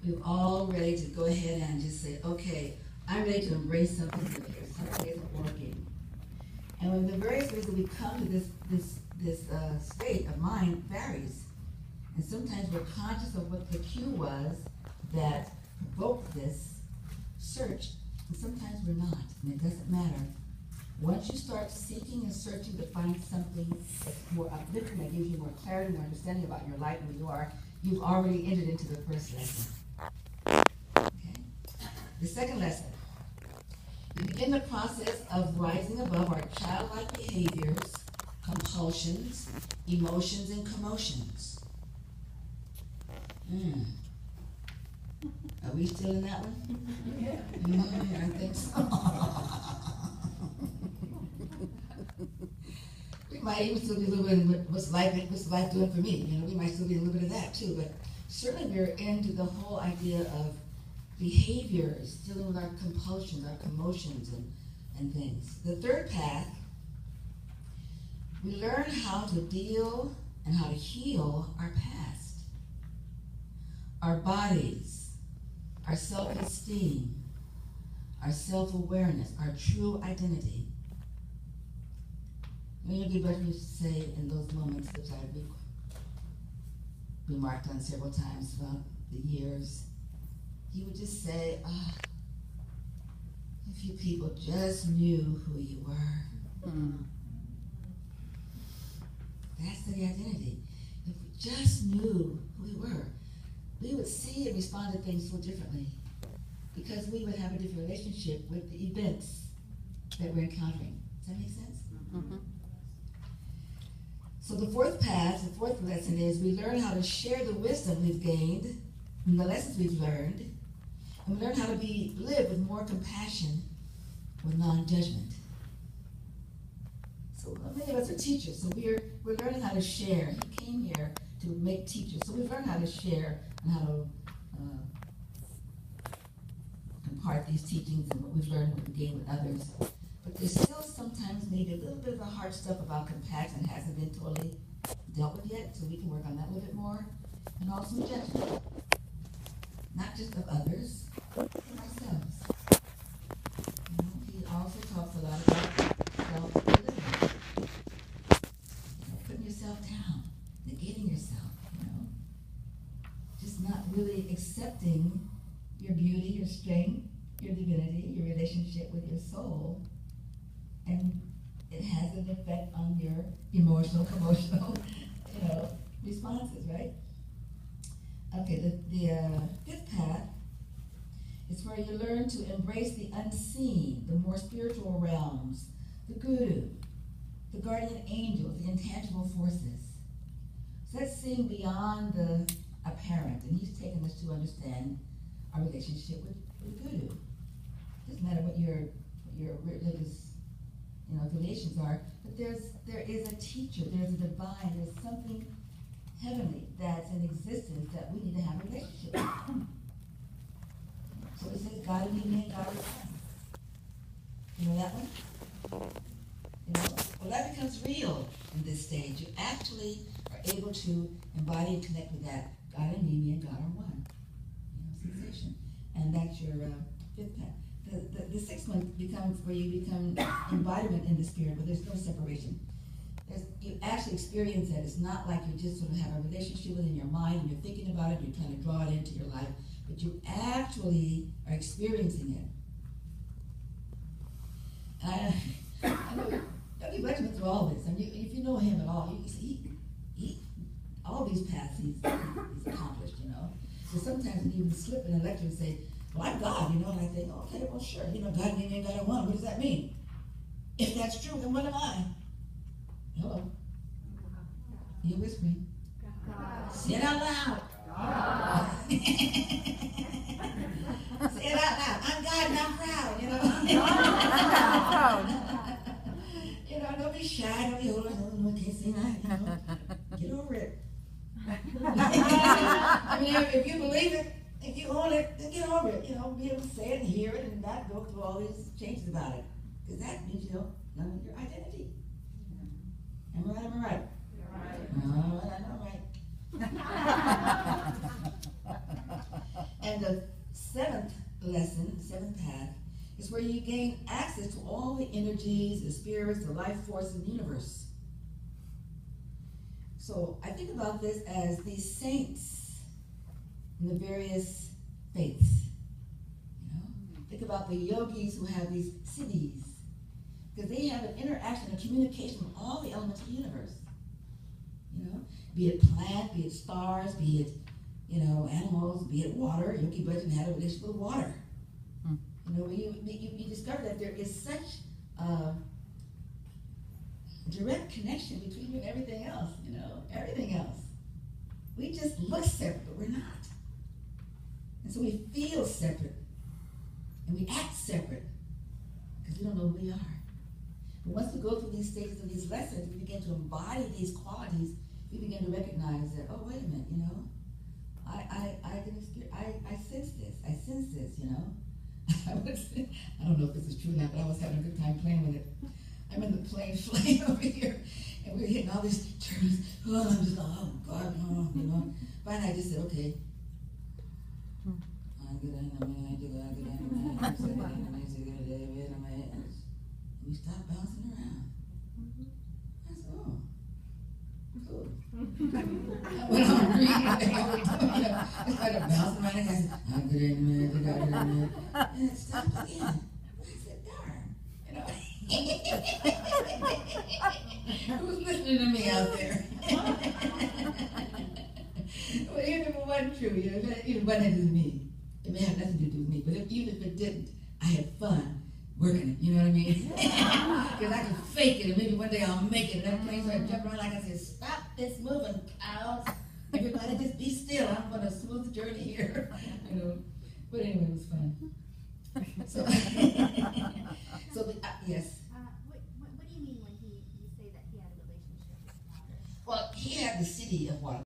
you're all ready to go ahead and just say, okay, I'm ready to embrace something new here. Something isn't working. And when the various ways that we come to this state of mind varies. And sometimes we're conscious of what the cue was that provoked this search, and sometimes we're not, and it doesn't matter. Once you start seeking and searching to find something that's more uplifting, that gives you more clarity, more understanding about your life and who you are, you've already entered into the first lesson. Okay? The second lesson. We begin the process of rising above our childlike behaviors, compulsions, emotions, and commotions. Are we still in that one? Yeah. I think so. We might even still be a little bit in what's life doing for me? You know, we might still be a little bit of that too, but certainly we're into the whole idea of behaviors, dealing with our compulsions, our commotions, and things. The third path, we learn how to deal and how to heal our past, our bodies, our self-esteem, our self-awareness, our true identity. Yogi Bhajan used to say in those moments, which I've remarked on several times throughout the years, he would just say, if you people just knew who you were. That's the identity. If we just knew who we were, we would see and respond to things so differently, because we would have a different relationship with the events that we're encountering. Does that make sense? Mm-hmm. So the fourth path, the fourth lesson is we learn how to share the wisdom we've gained and the lessons we've learned, and we learn how to live with more compassion, with non-judgment. So many of us are teachers, so we're learning how to share. He came here to make teachers, so we've learned how to share and how to impart these teachings and what we've learned and what we've gained with others. But there's still sometimes maybe a little bit of the hard stuff about compassion that hasn't been totally dealt with yet, so we can work on that a little bit more. And also judgment, not just of others, but ourselves. You know, he also talks a lot about self-deliverance. Putting yourself down, negating yourself, just not really accepting your beauty, your strength, your divinity, your relationship with your soul, and it has an effect on your emotional, responses, right? Okay, the fifth path is where you learn to embrace the unseen, the more spiritual realms, the guru, the guardian angels, the intangible forces. So that's seeing beyond the apparent, and he's taken us to understand our relationship with guru. It doesn't matter what your religious affiliations are, but there is a teacher, there's a divine, there's something heavenly that's in existence that we need to have a relationship with. So it says God in me and God in one. You know that one? Well, that becomes real in this stage. You actually are able to embody and connect with that. God in me and God are one. Sensation. And that's your fifth path. The sixth one becomes where you become embodiment in the spirit, but there's no separation. You actually experience it. It's not like you just sort of have a relationship within your mind and you're thinking about it, you're trying to draw it into your life, but you actually are experiencing it. I know Yogi Bhajan went through all this. I mean, if you know him at all, you see he all these paths he's accomplished, So sometimes he even slip in a lecture and say, well, I'm God, and I think, okay, well, sure, God and me and God are one. What does that mean? If that's true, then what am I? Hello? Are you whispering? God. Say it out loud. God. Say it out loud. I'm God and I'm proud, Don't be shy, don't be holding, can't say that, Get over it. I mean, if you believe it, if you own it, then get over it. Be able to say it and hear it and not go through all these changes about it. Because that means you don't know your identity. Am I right? You're right. All right, I know right. And the seventh lesson, seventh path, is where you gain access to all the energies, the spirits, the life force in the universe. So I think about this as these saints in the various faiths. Think about the yogis who have these siddhis, because they have an interaction, a communication with all the elements of the universe. Be it plant, be it stars, be it animals, be it water. Yogi Bhajan had a relationship with water. You discover that there is such a direct connection between you and everything else. Everything else. We just look separate, but we're not. And so we feel separate. And we act separate because we don't know who we are. But once we go through these stages of these lessons, we begin to embody these qualities. We begin to recognize that, oh, wait a minute, I sense this. I sense this, I don't know if this is true or not, but I was having a good time playing with it. I'm in the plane flying over here, and we're hitting all these turns. Oh, I'm just, oh, God, no, Finally, I just said, okay. We stopped bouncing around. I said, oh, cool. I went on reading. I started bouncing around and I said, and it stopped again. I said, darn. Who's listening to me out there? Well, even if it wasn't true, it wasn't to me. It may have nothing to do with me, but even if it didn't, I had fun working it, you know what I mean? Because I can fake it, and maybe one day I'll make it, and that plane started jumping around like I said, stop this moving, cows. Everybody just be still. I'm on a smooth journey here. But anyway, it was fun. So, yes. What do you mean when you say that he had a relationship with water? Well, he had the city of water.